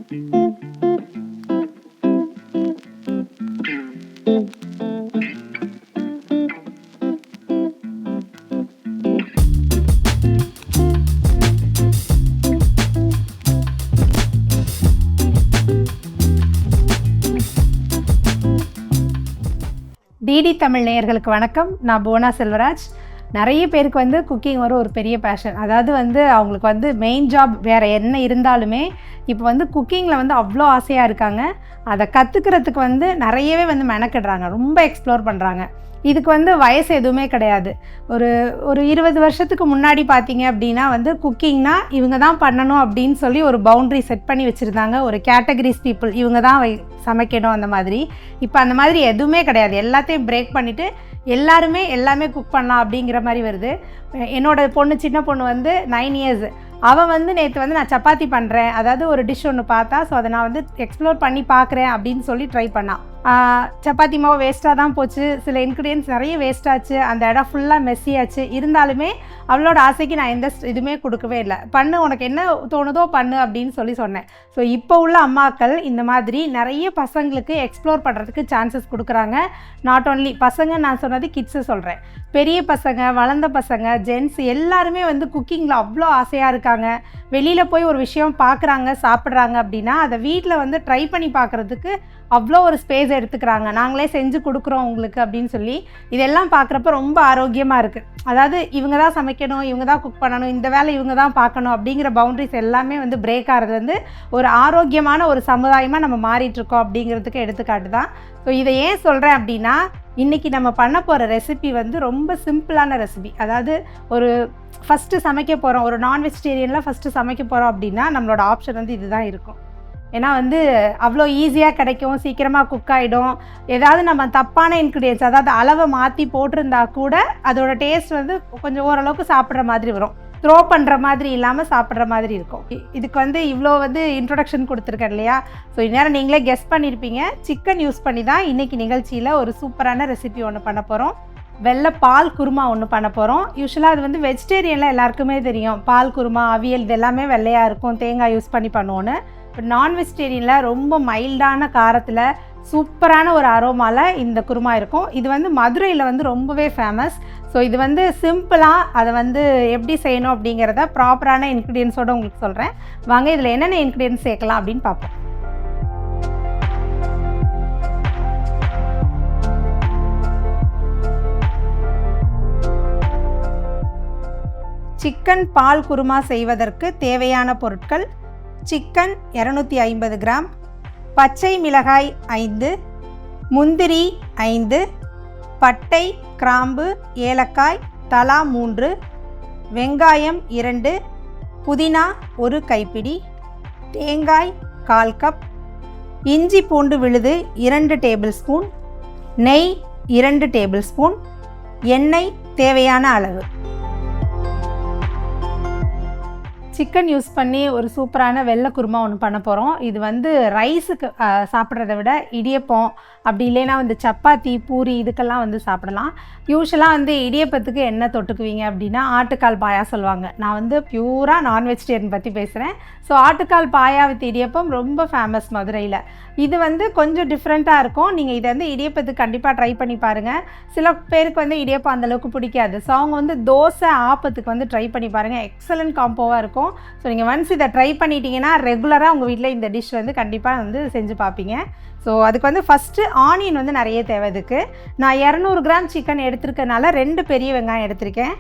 DD Tamil நேயர்களுக்கு வணக்கம். நான் புவனா செல்வராஜ். நிறைய பேருக்கு வந்து குக்கிங் ஒரு பெரிய பேஷன். அதாவது வந்து அவங்களுக்கு வந்து மெயின் ஜாப் வேறு என்ன இருந்தாலுமே இப்போ வந்து குக்கிங்கில் வந்து அவ்வளோ ஆசையாக இருக்காங்க. அதை கற்றுக்கிறதுக்கு வந்து நிறையவே வந்து மெனக்கிடுறாங்க, ரொம்ப எக்ஸ்ப்ளோர் பண்ணுறாங்க. இதுக்கு வந்து வயசு எதுவுமே கிடையாது. ஒரு 20 வருஷத்துக்கு முன்னாடி பார்த்தீங்க அப்படின்னா வந்து குக்கிங்னா இவங்க தான் பண்ணணும் அப்படின்னு சொல்லி ஒரு பவுண்ட்ரி செட் பண்ணி வச்சுருந்தாங்க. ஒரு கேட்டகரிஸ் பீப்புள் இவங்க தான் சமைக்கணும் அந்த மாதிரி. இப்போ அந்த மாதிரி எதுவுமே கிடையாது. எல்லாத்தையும் பிரேக் பண்ணிவிட்டு எல்லாமே குக் பண்ணலாம் அப்படிங்கிற மாதிரி வருது. என்னோடய சின்ன பொண்ணு வந்து 9 இயர்ஸ். அவள் வந்து நேற்று வந்து நான் சப்பாத்தி பண்ணுறேன், அதாவது ஒரு டிஷ் ஒன்று பார்த்தா, ஸோ அதை நான் வந்து எக்ஸ்ப்ளோர் பண்ணி பார்க்குறேன் அப்படின்னு சொல்லி ட்ரை பண்ணான். சப்பாத்தி மாவு வேஸ்ட்டாக தான் போச்சு, சில இன்க்ரீடியன்ஸ் நிறைய வேஸ்ட் ஆச்சு, அந்த இடம் ஃபுல்லாக மெஸ்ஸியாச்சு. இருந்தாலுமே அவளோட ஆசைக்கு நான் எந்த இதுவுமே கொடுக்கவே இல்லை. பண்ணு, உனக்கு என்ன தோணுதோ பண்ணு அப்படின்னு சொன்னேன். ஸோ இப்போ உள்ள அம்மாக்கள் இந்த மாதிரி நிறைய பசங்களுக்கு எக்ஸ்ப்ளோர் பண்ணுறதுக்கு சான்சஸ் கொடுக்குறாங்க. நாட் ஓன்லி பசங்க, நான் சொன்னது கிட்ஸை சொல்கிறேன். பெரிய பசங்க, வளர்ந்த பசங்க, ஜென்ஸ் எல்லாருமே வந்து குக்கிங்கில் அவ்வளோ ஆசையாக இருக்காங்க. வெளியில் போய் ஒரு விஷயம் பார்க்குறாங்க, சாப்பிட்றாங்க அப்படின்னா அதை வீட்டில் வந்து ட்ரை பண்ணி பார்க்குறதுக்கு அவ்வளோ ஒரு ஸ்பேஸ் எடுத்துக்கிறாங்க. நாங்களே செஞ்சு கொடுக்குறோம் உங்களுக்கு அப்படின்னு சொல்லி. இதெல்லாம் பார்க்குறப்ப ரொம்ப ஆரோக்கியமாக இருக்குது. அதாவது இவங்க தான் சமைக்கணும், இவங்க தான் குக் பண்ணணும், இந்த வேலை இவங்க தான் பார்க்கணும் அப்படிங்கிற பவுண்ட்ரிஸ் எல்லாமே வந்து பிரேக் ஆகிறது வந்து ஒரு ஆரோக்கியமான ஒரு சமுதாயமாக நம்ம மாறிட்டுருக்கோம் அப்படிங்கிறதுக்கு எடுத்துக்காட்டு தான். ஸோ இதை ஏன் சொல்கிறேன் அப்படின்னா, இன்றைக்கி நம்ம பண்ண போகிற ரெசிபி வந்து ரொம்ப சிம்பிளான ரெசிபி. அதாவது ஒரு ஃபஸ்ட்டு சமைக்க போகிறோம், ஒரு நான் வெஜிடேரியனில் ஃபஸ்ட்டு சமைக்க போகிறோம் அப்படின்னா நம்மளோட ஆப்ஷன் வந்து இது தான் இருக்கும். ஏன்னா வந்து அவ்வளோ ஈஸியாக கிடைக்கும், சீக்கிரமாக குக் ஆகிடும். ஏதாவது நம்ம தப்பான இன்க்ரீடியன்ஸ், அதாவது அளவை மாற்றி போட்டிருந்தா கூட அதோட டேஸ்ட் வந்து கொஞ்சம் ஓரளவுக்கு சாப்பிட்ற மாதிரி வரும். த்ரோ பண்ணுற மாதிரி இல்லாமல் சாப்பிட்ற மாதிரி இருக்கும். இதுக்கு வந்து இவ்வளோ வந்து இன்ட்ரொடக்ஷன் கொடுத்துருக்கேன் இல்லையா? ஸோ இந்நேரம் நீங்களே கெஸ் பண்ணியிருப்பீங்க. சிக்கன் யூஸ் பண்ணி தான் இன்றைக்கி நிகழ்ச்சியில் ஒரு சூப்பரான ரெசிபி ஒன்று பண்ண போகிறோம். வெள்ளை பால் குருமா ஒன்று பண்ண போகிறோம். யூஸ்வலாக அது வந்து வெஜிடேரியனில் எல்லாருக்குமே தெரியும். பால் குருமா, அவியல் இது எல்லாமே வெள்ளையாக இருக்கும், தேங்காய் யூஸ் பண்ணி பண்ணுவோன்னு. இப்போ நான் வெஜிடேரியனில் ரொம்ப மைல்டான காரத்தில் சூப்பரான ஒரு அரோமாவில் இந்த குருமா இருக்கும். இது வந்து மதுரையில் வந்து ரொம்பவே ஃபேமஸ். ஸோ இது வந்து சிம்பிளாக அதை வந்து எப்படி செய்யணும் அப்படிங்கிறத ப்ராப்பரான இன்க்ரீடியன்ஸோடு உங்களுக்கு சொல்கிறேன். வாங்க இதில் என்னென்ன இன்க்ரீடியன்ஸ் சேர்க்கலாம் அப்படின்னு பார்ப்போம். சிக்கன் பால் குருமா செய்வதற்கு தேவையான பொருட்கள்: சிக்கன் 250 கிராம், பச்சை மிளகாய் 5, முந்திரி 5, பட்டை, கிராம்பு, ஏலக்காய் தலா 3, வெங்காயம் 2, புதினா 1 கைப்பிடி, தேங்காய் 1/4 கப், இஞ்சி பூண்டு விழுது 2 டேபிள் ஸ்பூன், நெய் 2 டேபிள் ஸ்பூன், எண்ணெய் தேவையான அளவு. சிக்கன் யூஸ் பண்ணி ஒரு சூப்பரான வெள்ளை குருமா ஒன்று பண்ண போகிறோம். இது வந்து ரைஸுக்கு சாப்பிட்றத விட இடியப்பம், அப்படி இல்லைன்னா வந்து சப்பாத்தி, பூரி இதுக்கெல்லாம் வந்து சாப்பிடலாம். யூஸ்வலாக வந்து இடியப்பத்துக்கு என்ன தொட்டுக்குவீங்க அப்படின்னா ஆட்டுக்கால் பாயா சொல்லுவாங்க. நான் வந்து பியூராக நான் வெஜிடேரியன் பற்றி பேசுகிறேன். ஸோ ஆட்டுக்கால் பாயா வித் இடியப்பம் ரொம்ப ஃபேமஸ் மதுரையில். இது வந்து கொஞ்சம் டிஃப்ரெண்ட்டாக இருக்கும். நீங்கள் இதை வந்து இடியப்பத்துக்கு கண்டிப்பாக ட்ரை பண்ணி பாருங்கள். சில பேருக்கு வந்து இடியப்பம் அந்தளவுக்கு பிடிக்காது. ஸோ அவங்க வந்து தோசை, ஆப்பத்துக்கு வந்து ட்ரை பண்ணி பாருங்கள். எக்ஸலண்ட் காம்போவாக இருக்கும். ஸோ நீங்கள் ஒன்ஸ் இதை ட்ரை பண்ணிட்டீங்கன்னா ரெகுலராக உங்கள் வீட்டில் இந்த டிஷ் வந்து கண்டிப்பாக வந்து செஞ்சு பார்ப்பீங்க. ஸோ அதுக்கு வந்து ஃபஸ்ட்டு ஆனியன் வந்து நிறைய தேவை. இதுக்கு நான் 200 கிராம் சிக்கன் எடுத்துருக்கனால 2 பெரிய வெங்காயம் எடுத்திருக்கேன்.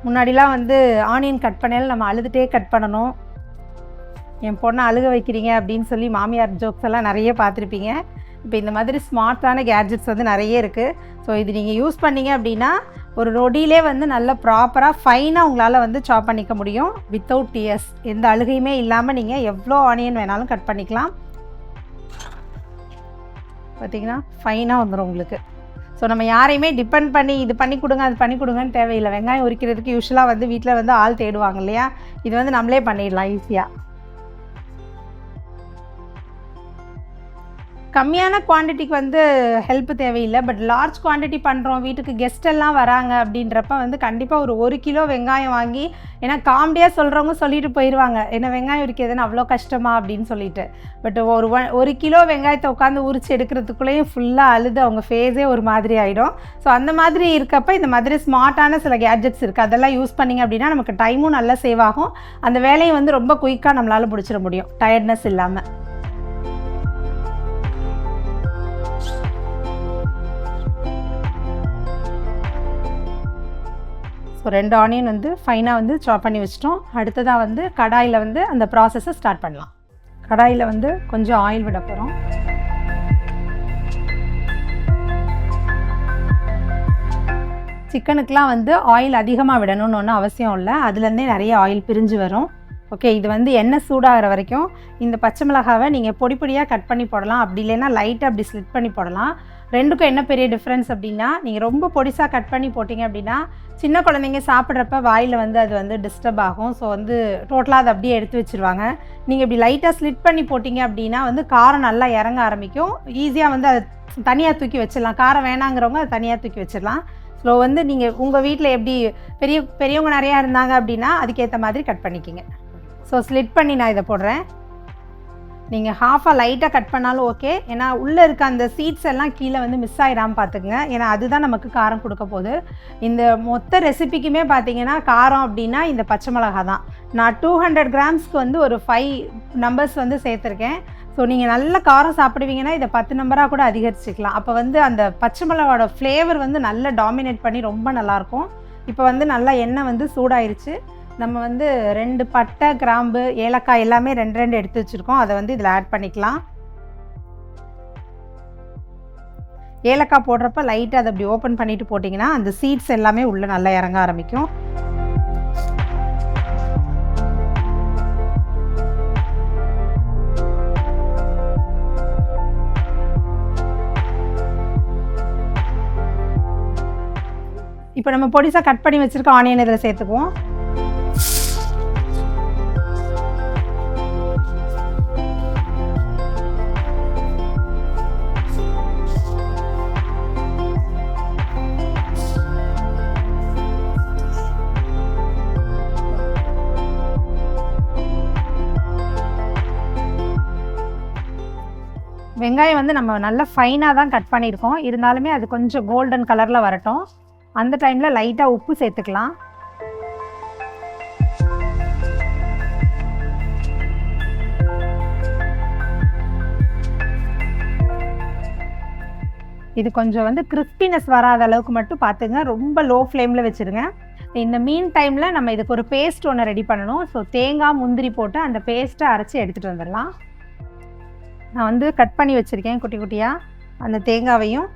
முன்னாடிலாம் வந்து ஆனியன் கட் பண்ணாலும் நம்ம அழுதுகிட்டே கட் பண்ணணும். என் பொண்ணை அழுக வைக்கிறீங்க அப்படின்னு சொல்லி மாமியார் ஜோக்ஸ் எல்லாம் நிறைய பார்த்துருப்பீங்க. இப்போ இந்த மாதிரி ஸ்மார்ட்டான கேட்ஜெட்ஸ் வந்து நிறைய இருக்குது. ஸோ இது நீங்கள் யூஸ் பண்ணிங்க அப்படின்னா ஒரு நொடியிலே வந்து நல்ல ப்ராப்பராக ஃபைனாக உங்களால் வந்து சாப் பண்ணிக்க முடியும். வித்தவுட் டியர்ஸ், எந்த அழுகையுமே இல்லாமல் நீங்கள் எவ்வளோ ஆனியன் வேணாலும் கட் பண்ணிக்கலாம். பார்த்திங்கன்னா ஃபைனாக வந்துடும் உங்களுக்கு. ஸோ நம்ம யாரையுமே டிபெண்ட் பண்ணி இது பண்ணி கொடுங்க, அது பண்ணி கொடுங்கன்னு தேவையில்லை. வெங்காயம் உரிக்கிறதுக்கு யூஸ்வலாக வந்து வீட்டில் வந்து ஆள் தேடுவாங்க இல்லையா? இது வந்து நம்மளே பண்ணிடலாம் ஈஸியாக. கம்மியான குவான்டிட்டிக்கு வந்து ஹெல்ப் தேவையில்லை. பட் லார்ஜ் குவான்டிட்டி பண்ணுறோம், வீட்டுக்கு கெஸ்ட் எல்லாம் வராங்க அப்படின்றப்ப வந்து கண்டிப்பாக ஒரு 1 கிலோ வெங்காயம் வாங்கி, ஏன்னா காமெடியாக சொல்கிறவங்க சொல்லிட்டு போயிடுவாங்க, என்ன வெங்காயம் உரிக்கிறதுன்னு அவ்வளோ கஷ்டமா அப்படின்னு சொல்லிட்டு. பட் ஒரு கிலோ வெங்காயத்தை உட்காந்து உரிச்சு எடுக்கிறதுக்குள்ளேயும் ஃபுல்லாக அழுது அவங்க ஃபேஸே ஒரு மாதிரி ஆகிடும். ஸோ அந்த மாதிரி இருக்கப்போ இந்த மாதிரி ஸ்மார்ட்டான சில கேட்ஜெட்ஸ் இருக்குது, அதெல்லாம் யூஸ் பண்ணிங்க அப்படின்னா நமக்கு டைமும் நல்லா சேவ் ஆகும், அந்த வேலையை வந்து ரொம்ப குயிக்காக நம்மளால் முடிச்சிட முடியும் டயர்ட்னஸ் இல்லாமல். ஸோ 2 ஆனியன் வந்து ஃபைனாக வந்து சாப் பண்ணி வச்சிட்டோம். அடுத்ததாக வந்து கடாயில் வந்து அந்த ப்ராசஸை ஸ்டார்ட் பண்ணலாம். கடாயில் வந்து கொஞ்சம் ஆயில் விட போகிறோம். சிக்கனுக்கெலாம் வந்து ஆயில் அதிகமாக விடணும்னு ஒன்றும் அவசியம் இல்லை, அதுலேருந்தே நிறைய ஆயில் பிரிஞ்சு வரும். ஓகே, இது வந்து எண்ணெய் சூடாகிற வரைக்கும் இந்த பச்சை மிளகாவை நீங்கள் பொடி பொடியாக கட் பண்ணி போடலாம், அப்படி இல்லைன்னா லைட்டாக அப்படி ஸ்லிட் பண்ணி போடலாம். ரெண்டுக்கும் என்ன பெரிய டிஃப்ரென்ஸ் அப்படின்னா, நீங்கள் ரொம்ப பொடிசாக கட் பண்ணி போட்டிங்க அப்படின்னா சின்ன குழந்தைங்க சாப்பிட்றப்ப வாயில் வந்து அது வந்து டிஸ்டர்ப் ஆகும். ஸோ வந்து டோட்டலாக அதை அப்படியே எடுத்து வச்சுருவாங்க. நீங்கள் இப்படி லைட்டாக ஸ்லிட் பண்ணி போட்டிங்க அப்படின்னா வந்து காரம் நல்லா இறங்க ஆரம்பிக்கும். ஈஸியாக வந்து அதை தனியாக தூக்கி வச்சிடலாம், காரம் வேணாங்கிறவங்க அதை தனியாக தூக்கி வச்சிடலாம். ஸோ வந்து நீங்கள் உங்கள் வீட்டில் எப்படி பெரியவங்க நிறையா இருந்தாங்க அப்படின்னா அதுக்கேற்ற மாதிரி கட் பண்ணிக்கிங்க. ஸோ ஸ்லிட் பண்ணி நான் இதை போடுறேன். நீங்கள் ஹாஃபாக லைட்டாக கட் பண்ணாலும் ஓகே, ஏன்னா உள்ளே இருக்க அந்த சீட்ஸ் எல்லாம் கீழே வந்து மிஸ் ஆகிடாமல் பார்த்துக்குங்க, ஏன்னா அதுதான் நமக்கு காரம் கொடுக்க போகுது. இந்த மொத்த ரெசிபிக்குமே பார்த்தீங்கன்னா காரம் அப்படின்னா இந்த பச்சை மிளகா தான். நான் 200 கிராம்ஸ்க்கு வந்து ஒரு 5 நம்பர்ஸ் வந்து சேர்த்துருக்கேன். ஸோ நீங்கள் நல்ல காரம் சாப்பிடுவீங்கன்னா இதை 10 நம்பராக கூட அதிகரிச்சிக்கலாம். அப்போ வந்து அந்த பச்சை மிளகாவோட ஃப்ளேவர் வந்து நல்லா டாமினேட் பண்ணி ரொம்ப நல்லாயிருக்கும். இப்போ வந்து நல்லா எண்ணெய் வந்து சூடாயிருச்சு. நம்ம வந்து 2 பட்டை, கிராம்பு, ஏலக்காய் எல்லாமே 2 எடுத்து வச்சுருக்கோம், அதை வந்து இதில் ஆட் பண்ணிக்கலாம். ஏலக்காய் போடுறப்ப லைட்டாக அதை அப்படி ஓப்பன் பண்ணிவிட்டு போட்டிங்கன்னா அந்த சீட்ஸ் எல்லாமே உள்ளே நல்லா இறங்க ஆரம்பிக்கும். இப்போ நம்ம பொடிசாக கட் பண்ணி வச்சுருக்க ஆனியன் இதில் சேர்த்துக்குவோம். வெங்காயம் வந்து நம்ம நல்லா ஃபைனாக தான் கட் பண்ணியிருக்கோம், இருந்தாலுமே அது கொஞ்சம் கோல்டன் கலரில் வரட்டும். அந்த டைமில் லைட்டாக உப்பு சேர்த்துக்கலாம். இது கொஞ்சம் வந்து கிறிஸ்பினஸ் வராத அளவுக்கு மட்டும் பார்த்துங்க, ரொம்ப லோ ஃப்ளேமில் வச்சுருங்க. இந்த மீன் டைமில் நம்ம இதுக்கு ஒரு பேஸ்ட் ஒன்று ரெடி பண்ணணும். ஸோ தேங்காய், முந்திரி போட்டு அந்த பேஸ்ட்டை அரைச்சி எடுத்துகிட்டு வந்துடலாம். நான் வந்து கட் பண்ணி வச்சுருக்கேன் குட்டி குட்டியாக. அந்த தேங்காவையும்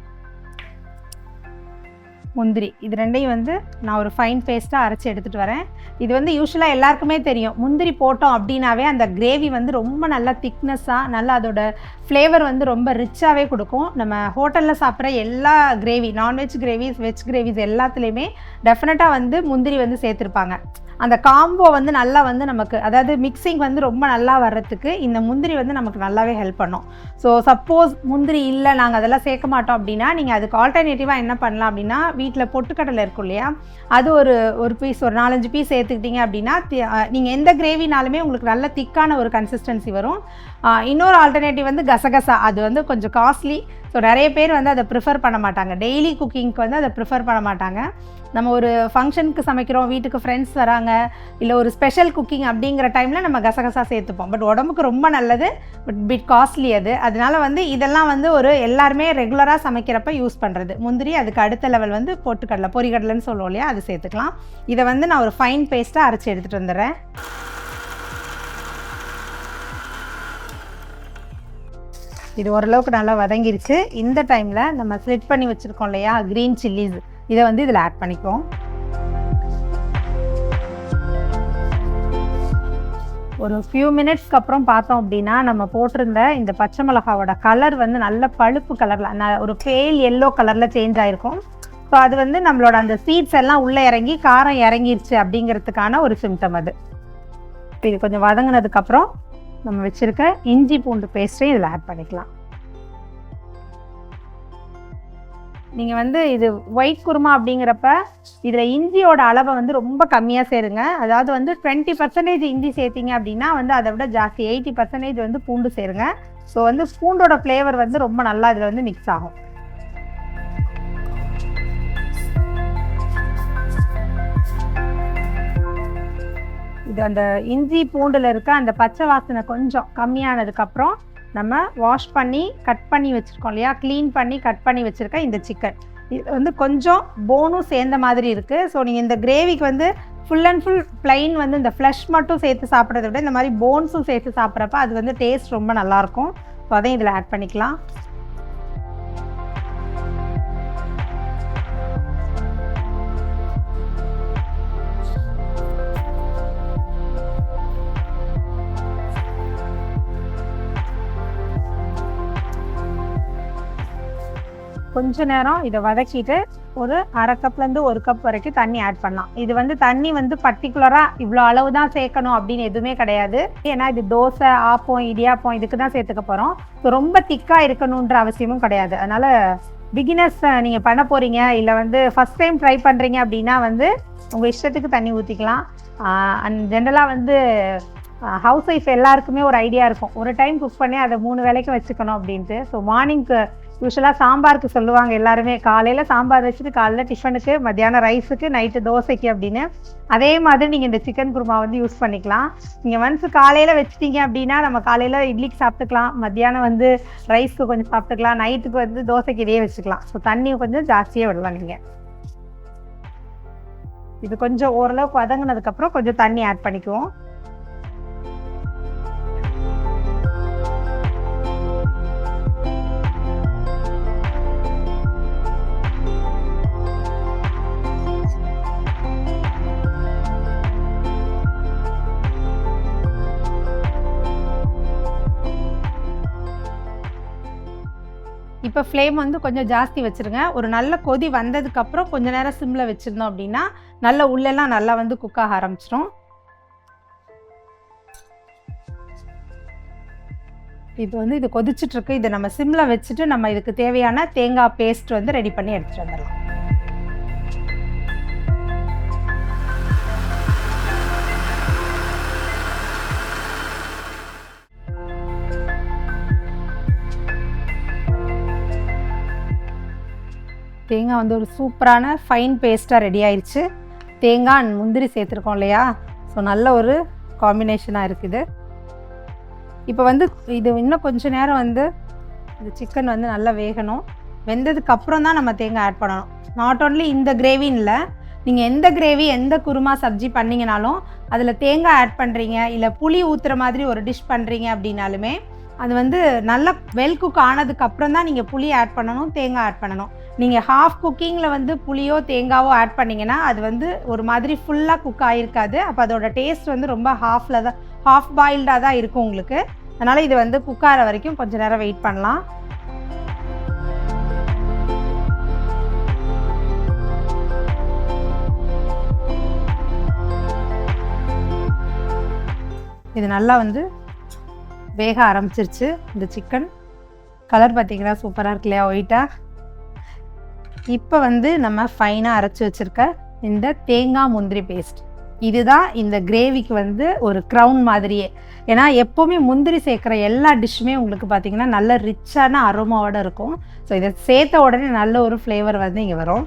முந்திரி இது ரெண்டையும் வந்து நான் ஒரு ஃபைன் பேஸ்ட்டாக அரைச்சி எடுத்துகிட்டு வரேன். இது வந்து யூஸ்வலாக எல்லாருக்குமே தெரியும், முந்திரி போட்டோம் அப்படின்னாவே அந்த கிரேவி வந்து ரொம்ப நல்லா திக்னஸ்ஸாக, நல்லா அதோட ஃப்ளேவர் வந்து ரொம்ப ரிச்சாகவே கொடுக்கும். நம்ம ஹோட்டலில் சாப்பிட்ற எல்லா gravy, non veg gravies, veg gravies எல்லாத்துலேயுமே டெஃபினட்டாக வந்து முந்திரி வந்து சேர்த்துருப்பாங்க. அந்த காம்போ வந்து நல்லா வந்து நமக்கு, அதாவது மிக்சிங் வந்து ரொம்ப நல்லா வர்றதுக்கு இந்த முந்திரி வந்து நமக்கு நல்லாவே ஹெல்ப் பண்ணும். ஸோ சப்போஸ் முந்திரி இல்லை, நாங்கள் அதெல்லாம் சேர்க்க மாட்டோம் அப்படின்னா நீங்கள் அதுக்கு ஆல்டர்னேட்டிவாக என்ன பண்ணலாம் அப்படின்னா, வீட்டில் பொட்டுக்கடலை இருக்கும் இல்லையா, அது ஒரு பீஸ், ஒரு 4-5 பீஸ் சேர்த்துக்கிட்டீங்க அப்படின்னா நீங்கள் எந்த கிரேவினாலுமே உங்களுக்கு நல்ல திக்கான ஒரு கன்சிஸ்டன்சி வரும். இன்னொரு ஆல்டர்னேட்டிவ் வந்து கசகசா, அது வந்து கொஞ்சம் காஸ்ட்லி. ஸோ நிறைய பேர் வந்து அதை ப்ரிஃபர் பண்ண மாட்டாங்க, டெய்லி குக்கிங்க்கு வந்து அதை ப்ரிஃபர் பண்ண மாட்டாங்க. நம்ம ஒரு ஃபங்க்ஷனுக்கு சமைக்கிறோம், வீட்டுக்கு ஃப்ரெண்ட்ஸ் வராங்க, இல்லை ஒரு ஸ்பெஷல் குக்கிங் அப்படிங்கிற டைமில் நம்ம கசகசா சேர்த்துப்போம். பட் உடம்புக்கு ரொம்ப நல்லது, பட் பிட் காஸ்ட்லி அது. அதனால வந்து இதெல்லாம் வந்து ஒரு எல்லாருமே ரெகுலராக சமைக்கிறப்ப யூஸ் பண்ணுறது. முந்திரி, அதுக்கு அடுத்த லெவல் வந்து பொட்டுக்கடலை, பொரிக்கடலைன்னு சொல்லுவோம் இல்லையா, அது சேர்த்துக்கலாம். இதை வந்து நான் ஒரு ஃபைன் பேஸ்ட்டாக அரைச்சி எடுத்துகிட்டு வந்துடுறேன். இது ஓரளவுக்கு நல்லா வதங்கிருச்சு. இந்த டைமில் நம்ம ஸ்லிட் பண்ணி வச்சுருக்கோம் இல்லையா க்ரீன் சில்லிஸ், இதை வந்து இதில் ஆட் பண்ணிக்குவோம். ஒரு ஃபியூ மினிட்ஸ்க்கு அப்புறம் பார்த்தோம் அப்படின்னா நம்ம போட்டிருந்த இந்த பச்சை மிளகாவோட கலர் வந்து நல்ல பழுப்பு கலரில், ஒரு பேல் எல்லோ கலரில் சேஞ்ச் ஆகிருக்கும். ஸோ அது வந்து நம்மளோட அந்த சீட்ஸ் எல்லாம் உள்ளே இறங்கி காரம் இறங்கிருச்சு அப்படிங்கிறதுக்கான ஒரு சிம்டம் அது. இது கொஞ்சம் வதங்கினதுக்கப்புறம் நம்ம வச்சுருக்க இஞ்சி பூண்டு பேஸ்ட்டையும் இதில் ஆட் பண்ணிக்கலாம். நீங்கள் வந்து இது ஒயிட் குருமா அப்படிங்கிறப்ப இதில் இஞ்சியோட அளவை வந்து ரொம்ப கம்மியாக சேருங்க. அதாவது வந்து 20% இஞ்சி சேர்த்திங்க அப்படின்னா வந்து அதை விட ஜாஸ்தி 80% வந்து பூண்டு சேருங்க. ஸோ வந்து பூண்டோட ஃப்ளேவர் வந்து ரொம்ப நல்லா இதில் வந்து மிக்ஸ் ஆகும். இது அந்த இஞ்சி பூண்டில் இருக்க அந்த பச்சை வாசனை கொஞ்சம் கம்மியானதுக்கப்புறம் நம்ம வாஷ் பண்ணி கட் பண்ணி வச்சுருக்கோம் இல்லையா, க்ளீன் பண்ணி கட் பண்ணி வச்சுருக்க இந்த சிக்கன் இது வந்து கொஞ்சம் போனும் சேர்ந்த மாதிரி இருக்குது. ஸோ நீங்கள் இந்த கிரேவிக்கு வந்து ஃபுல் அண்ட் ஃபுல் ப்ளைன் வந்து இந்த ஃப்ளஷ் மட்டும் சேர்த்து சாப்பிட்றத விட இந்த மாதிரி போன்ஸும் சேர்த்து சாப்பிட்றப்ப அது வந்து டேஸ்ட் ரொம்ப நல்லாயிருக்கும். ஸோ அதையும் இதில் ஆட் பண்ணிக்கலாம். கொஞ்ச நேரம் இதை வதக்கிட்டு ஒரு அரை கப்லேருந்து 1 கப் வரைக்கும் தண்ணி ஆட் பண்ணலாம். இது வந்து தண்ணி வந்து பர்டிகுலராக இவ்வளோ அளவு தான் சேர்க்கணும் அப்படின்னு எதுவுமே கிடையாது. ஏன்னா இது தோசை, ஆப்பம், இடியாப்பம் இதுக்கு தான் சேர்த்துக்க போகிறோம். ஸோ ரொம்ப திக்காக இருக்கணுன்ற அவசியமும் கிடையாது. அதனால் பிகினர்ஸ் நீங்கள் பண்ண போகிறீங்க இல்லை வந்து ஃபஸ்ட் டைம் ட்ரை பண்ணுறீங்க அப்படின்னா வந்து உங்கள் இஷ்டத்துக்கு தண்ணி ஊற்றிக்கலாம். அண்ட் ஜென்ரலாக வந்து ஹவுஸ் ஒய்ஃப் எல்லாருக்குமே ஒரு ஐடியா இருக்கும், ஒரு டைம் குக் பண்ணி அதை 3 வேளைக்கும் வச்சுக்கணும் அப்படின்ட்டு. ஸோ மார்னிங்க்கு யூஸ்வலாக சாம்பாருக்கு சொல்லுவாங்க எல்லாருமே, காலையில் சாம்பார் வச்சுட்டு காலையில் டிஃபனுக்கு, மத்தியானம் ரைஸுக்கு, நைட்டு தோசைக்கு அப்படின்னு. அதே மாதிரி நீங்கள் இந்த சிக்கன் குருமா வந்து யூஸ் பண்ணிக்கலாம். நீங்கள் ஒன்ஸ் காலையில் வச்சுட்டீங்க அப்படின்னா நம்ம காலையில் இட்லிக்கு சாப்பிட்டுக்கலாம், மத்தியானம் வந்து ரைஸ்க்கு கொஞ்சம் சாப்பிட்டுக்கலாம், நைட்டுக்கு வந்து தோசைக்கு இதே வச்சுக்கலாம். ஸோ தண்ணி கொஞ்சம் ஜாஸ்தியாக விடலாம். நீங்கள் இது கொஞ்சம் ஓரளவுக்கு வதங்கினதுக்கப்புறம் கொஞ்சம் தண்ணி ஆட் பண்ணிக்குவோம். இப்போ ஃப்ளேம் வந்து கொஞ்சம் ஜாஸ்தி வச்சுருங்க. ஒரு நல்ல கொதி வந்ததுக்கப்புறம் கொஞ்சம் நேரம் சிம்மில் வச்சுருந்தோம் அப்படின்னா நல்ல உள்ளெல்லாம் நல்லா வந்து குக் ஆக ஆரம்பிச்சிடும். இப்போ வந்து இது கொதிச்சுட்ருக்கு. இதை நம்ம சிம்மில் வச்சுட்டு நம்ம இதுக்கு தேவையான தேங்காய் பேஸ்ட் வந்து ரெடி பண்ணி எடுத்துகிட்டு வந்துடலாம். தேங்காய் வந்து ஒரு சூப்பரான ஃபைன் பேஸ்ட்டாக ரெடி ஆயிடுச்சு. தேங்காய் அண்ட் முந்திரி சேர்த்துருக்கோம் இல்லையா, ஸோ நல்ல ஒரு காம்பினேஷனாக இருக்குது. இப்போ வந்து இது இன்னும் கொஞ்சம் நேரம் வந்து இந்த சிக்கன் வந்து நல்லா வேகணும். வெந்ததுக்கப்புறம் தான் நம்ம தேங்காய் ஆட் பண்ணணும். நாட் ஓன்லி இந்த கிரேவின்னு இல்லை, நீங்கள் எந்த கிரேவி எந்த குருமா சப்ஜி பண்ணிங்கனாலும் அதில் தேங்காய் ஆட் பண்ணுறீங்க இல்லை புளி ஊற்றுற மாதிரி ஒரு டிஷ் பண்ணுறீங்க அப்படின்னாலுமே அது வந்து நல்லா வெல் குக் ஆனதுக்கப்புறம் தான் நீங்கள் புளி ஆட் பண்ணணும், தேங்காய் ஆட் பண்ணணும். நீங்கள் ஹாஃப் குக்கிங்கில் வந்து புளியோ தேங்காவோ ஆட் பண்ணிங்கன்னா அது வந்து ஒரு மாதிரி ஃபுல்லாக குக் ஆகிருக்காது. அப்போ அதோட டேஸ்ட் வந்து ரொம்ப ஹாஃப் பாயில்டாக தான் இருக்கும் உங்களுக்கு. அதனால் இது வந்து குக் ஆகிற வரைக்கும் கொஞ்சம் நேரம் வெயிட் பண்ணலாம். இது நல்லா வந்து வேக ஆரம்பிச்சிருச்சு. இந்த சிக்கன் கலர் பார்த்திங்கன்னா சூப்பராக இருக்கு இல்லையா, ஒயிட்டாக. இப்போ வந்து நம்ம ஃபைனாக அரைச்சி வச்சுருக்க இந்த தேங்காய் முந்திரி பேஸ்ட் இதுதான் இந்த கிரேவிக்கு வந்து ஒரு க்ரௌன் மாதிரியே. ஏன்னா எப்போவுமே முந்திரி சேர்க்குற எல்லா டிஷ்ஷுமே உங்களுக்கு பார்த்திங்கன்னா நல்ல ரிச்சான அரோமாவோடு இருக்கும். ஸோ இதை சேர்த்த உடனே நல்ல ஒரு ஃப்ளேவர் வந்து இங்கே வரும்.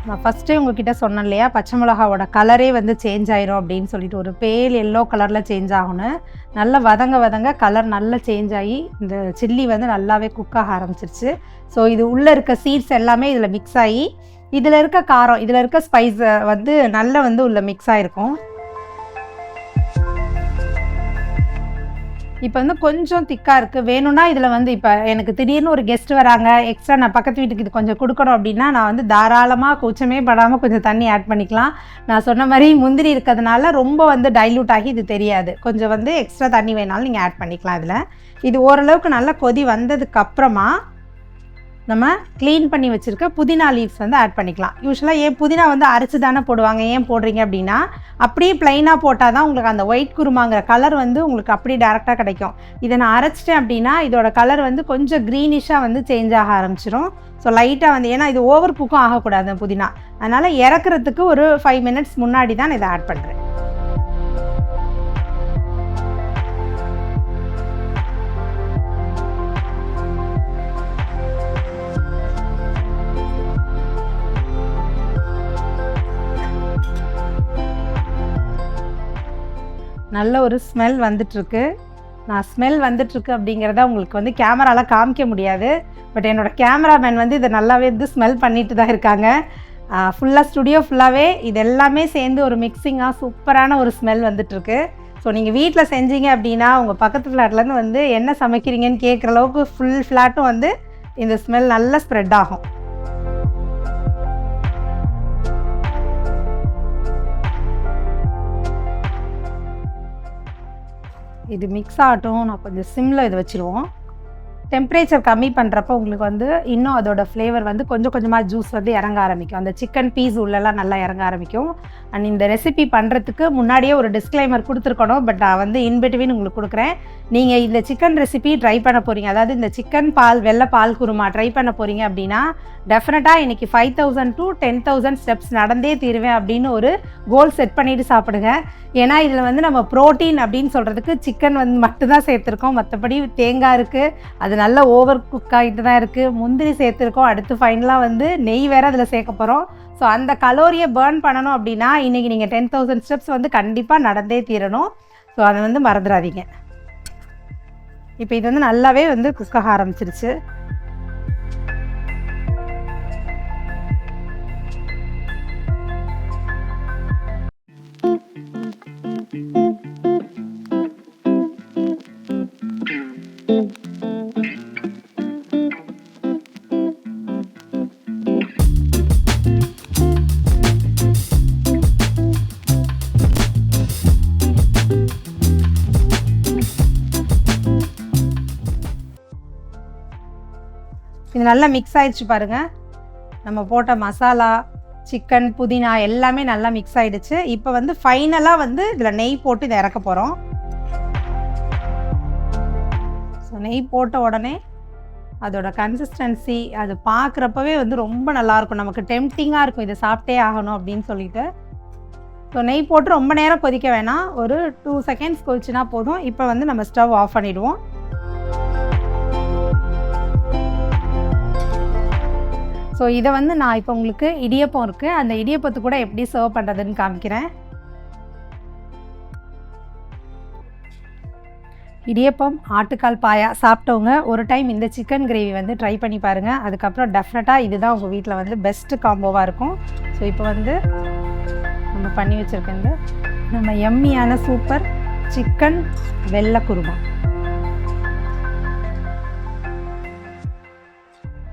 நான் ஃபஸ்ட்டே உங்ககிட்ட சொன்னேன் இல்லையா, பச்சை மிளகாவோட கலரே வந்து சேஞ்ச் ஆயிரும் அப்படின்னு சொல்லிட்டு, ஒரு பேல் எல்லோ கலரில் சேஞ்ச் ஆகணும். நல்லா வதங்க கலர் நல்லா சேஞ்ச் ஆகி இந்த சில்லி வந்து நல்லாவே குக் ஆக ஆரம்பிச்சிருச்சு. ஸோ இது உள்ளே இருக்க சீட்ஸ் எல்லாமே இதில் மிக்ஸ் ஆகி இதில் இருக்க காரம் இதில் இருக்க ஸ்பைஸ் வந்து நல்லா வந்து உள்ள மிக்ஸ் ஆகிருக்கும். இப்போ வந்து கொஞ்சம் திக்காக இருக்குது. வேணும்னா இதில் வந்து இப்போ எனக்கு திடீர்னு ஒரு கெஸ்ட் வராங்க, எக்ஸ்ட்ரா நான் பக்கத்து வீட்டுக்கு இது கொஞ்சம் கொடுக்கணும் அப்படின்னா, நான் வந்து தாராளமாக கூச்சமே படாமல் கொஞ்சம் தண்ணி ஆட் பண்ணிக்கலாம். நான் சொன்ன மாதிரி முந்திரி இருக்கிறதுனால ரொம்ப வந்து டைல்யூட் ஆகி இது தெரியாது. கொஞ்சம் வந்து எக்ஸ்ட்ரா தண்ணி வேணாலும் நீங்கள் ஆட் பண்ணிக்கலாம் இதில். இது ஓரளவுக்கு நல்லா கொதி வந்ததுக்கப்புறமா நம்ம க்ளீன் பண்ணி வச்சுருக்க புதினா லீவ்ஸ் வந்து ஆட் பண்ணிக்கலாம். யூஸ்வலாக ஏன் புதினா வந்து அரைச்சி தானே போடுவாங்க, ஏன் போடுறீங்க அப்படின்னா அப்படியே ப்ளைனாக போட்டால் தான் உங்களுக்கு அந்த ஒயிட் குருமாங்கிற கலர் வந்து உங்களுக்கு அப்படியே டேரெக்டாக கிடைக்கும். இதை நான் அரைச்சிட்டேன் அப்படின்னா இதோட கலர் வந்து கொஞ்சம் க்ரீனிஷாக வந்து சேஞ்ச் ஆக ஆரம்பிச்சிடும். ஸோ லைட்டாக வந்து ஏன்னா இது ஓவர் குக்கும் ஆகக்கூடாது புதினா, அதனால் இறக்குறதுக்கு ஒரு 5 மினிட்ஸ் முன்னாடி தான் நான் இதை ஆட் பண்ணுறேன். நல்ல ஒரு ஸ்மெல் வந்துட்டுருக்கு. நான் ஸ்மெல் வந்துட்டுருக்கு அப்படிங்கிறத உங்களுக்கு வந்து கேமராவில் காமிக்க முடியாது. பட் என்னோடய கேமராமேன் வந்து இதை நல்லாவே வந்து ஸ்மெல் பண்ணிட்டு தான் இருக்காங்க. ஃபுல்லாக ஸ்டுடியோ ஃபுல்லாகவே இது எல்லாமே சேர்ந்து ஒரு மிக்சிங்காக சூப்பரான ஒரு ஸ்மெல் வந்துட்டுருக்கு. ஸோ நீங்கள் வீட்டில் செஞ்சீங்க அப்படின்னா உங்கள் பக்கத்து ஃப்ளாட்லேருந்து வந்து என்ன சமைக்கிறீங்கன்னு கேட்குற அளவுக்கு ஃபுல் ஃப்ளாட்டும் வந்து இந்த ஸ்மெல் நல்லா ஸ்ப்ரெட் ஆகும். இது மிக்ஸ் ஆகட்டும். நான் கொஞ்சம் சிம்மில் இது வச்சுருவோம். டெம்பரேச்சர் கம்மி பண்ணுறப்போ உங்களுக்கு வந்து இன்னும் அதோட ஃப்ளேவர் வந்து கொஞ்சம் கொஞ்சமாக ஜூஸ் வந்து இறங்க ஆரம்பிக்கும். அந்த சிக்கன் பீஸ் உள்ளெல்லாம் நல்லா இறங்க ஆரம்பிக்கும். அண்ட் இந்த ரெசிபி பண்ணுறதுக்கு முன்னாடியே ஒரு டிஸ்க்ளைமர் கொடுத்துருக்கணும். பட் நான் வந்து இன்பிட்வீன் உங்களுக்கு கொடுக்குறேன். நீங்கள் இந்த சிக்கன் ரெசிபி ட்ரை பண்ண போகிறீங்க, அதாவது இந்த சிக்கன் வெள்ளை பால் குருமா ட்ரை பண்ண போகிறீங்க அப்படின்னா டெஃபினட்டாக இன்றைக்கி 5000 to 10,000 ஸ்டெப்ஸ் நடந்தே தீருவேன் அப்படின்னு ஒரு கோல் செட் பண்ணிவிட்டு சாப்பிடுங்க. ஏன்னா இதில் வந்து நம்ம ப்ரோட்டீன் அப்படின்னு சொல்கிறதுக்கு சிக்கன் வந்து மட்டும்தான் சேர்த்துருக்கோம். மற்றபடி தேங்காய் இருக்குது, அது நல்லா ஓவர் குக் ஆகிட்டு தான் இருக்குது. முந்திரி சேர்த்துருக்கோம். அடுத்து ஃபைனலாக வந்து நெய் வேறு அதில் சேர்க்க போகிறோம். ஸோ அந்த கலோரியை பேர்ன் பண்ணணும் அப்படின்னா இன்றைக்கி நீங்கள் 10,000 ஸ்டெப்ஸ் வந்து கண்டிப்பாக நடந்தே தீரணும். ஸோ அதை வந்து மறந்துடாதீங்க. இப்போ இது வந்து நல்லாவே வந்து குக் ஆக ஆரம்பிச்சிருச்சு. இது நல்லா மிக்ஸ் ஆயிடுச்சு பாருங்கள். நம்ம போட்ட மசாலா, சிக்கன், புதினா எல்லாமே நல்லா மிக்ஸ் ஆகிடுச்சு. இப்போ வந்து ஃபைனலாக வந்து இதில் நெய் போட்டு இதை இறக்க போகிறோம். ஸோ நெய் போட்ட உடனே அதோட கன்சிஸ்டன்சி அது பார்க்குறப்பவே வந்து ரொம்ப நல்லாயிருக்கும். நமக்கு டெம்ப்டிங்காக இருக்கும் இதை சாப்பிட்டே ஆகணும் அப்படின்னு சொல்லிட்டு. ஸோ நெய் போட்டு ரொம்ப நேரம் கொதிக்க வேணாம், ஒரு 2 செகண்ட்ஸ் கொதிச்சுனா போதும். இப்போ வந்து நம்ம ஸ்டவ் ஆஃப் பண்ணிவிடுவோம். ஸோ இதை வந்து நான் இப்போ உங்களுக்கு இடியப்பம் இருக்குது, அந்த இடியப்பத்து கூட எப்படி சர்வ் பண்ணுறதுன்னு காமிக்கிறேன். இடியப்பம், ஆட்டுக்கால் பாயா சாப்பிட்டவங்க ஒரு டைம் இந்த சிக்கன் கிரேவி வந்து ட்ரை பண்ணி பாருங்கள். அதுக்கப்புறம் டெஃபினட்டாக இதுதான் உங்கள் வீட்டில் வந்து பெஸ்ட்டு காம்போவாக இருக்கும். ஸோ இப்போ வந்து நம்ம பண்ணி வச்சுருக்க இந்த நம்ம எம்மியான சூப்பர் சிக்கன் வெள்ளை குருமா.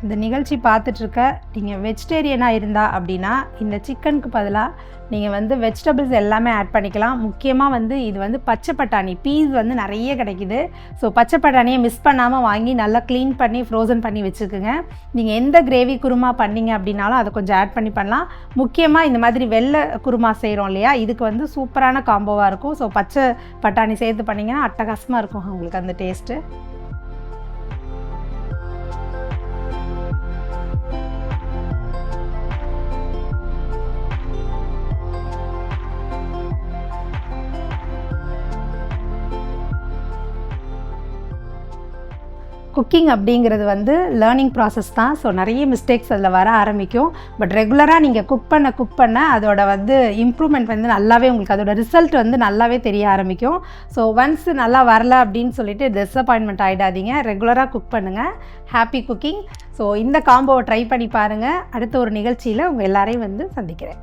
இந்த நிகழ்ச்சி பார்த்துட்ருக்க நீங்கள் வெஜிடேரியனாக இருந்தால் அப்படின்னா இந்த சிக்கனுக்கு பதிலாக நீங்கள் வந்து வெஜிடபிள்ஸ் எல்லாமே ஆட் பண்ணிக்கலாம். முக்கியமாக வந்து இது வந்து பச்சை பட்டாணி பீஸ் வந்து நிறைய கிடைக்குது. ஸோ பச்சை பட்டாணியை மிஸ் பண்ணாமல் வாங்கி நல்லா க்ளீன் பண்ணி ஃப்ரோசன் பண்ணி வச்சுக்கோங்க. நீங்கள் எந்த கிரேவி குருமா பண்ணிங்க அப்படின்னாலும் அதை கொஞ்சம் ஆட் பண்ணலாம். முக்கியமாக இந்த மாதிரி வெள்ளை குருமா செய்கிறோம் இல்லையா, இதுக்கு வந்து சூப்பரான காம்போவாக இருக்கும். ஸோ பச்சை பட்டாணி சேர்த்து பண்ணிங்கன்னா அட்டகாசமாக இருக்கும் உங்களுக்கு அந்த டேஸ்ட்டு. குக்கிங் அப்படிங்கிறது வந்து லேர்னிங் ப்ராசஸ் தான். ஸோ நிறைய மிஸ்டேக்ஸ் அதில் வர ஆரம்பிக்கும். பட் ரெகுலராக நீங்கள் குக் பண்ண அதோட வந்து இம்ப்ரூவ்மெண்ட் வந்து நல்லாவே உங்களுக்கு அதோட ரிசல்ட் வந்து நல்லாவே தெரிய ஆரம்பிக்கும். ஸோ ஒன்ஸ் நல்லா வரல அப்படின்னு சொல்லிட்டு டிஸப்பாயின்மெண்ட் ஆகிடாதீங்க. ரெகுலராக குக் பண்ணுங்கள். Happy cooking. ஸோ இந்த காம்போவை ட்ரை பண்ணி பாருங்கள். அடுத்த ஒரு நிகழ்ச்சியில் உங்கள் எல்லாரையும் வந்து சந்திக்கிறேன்.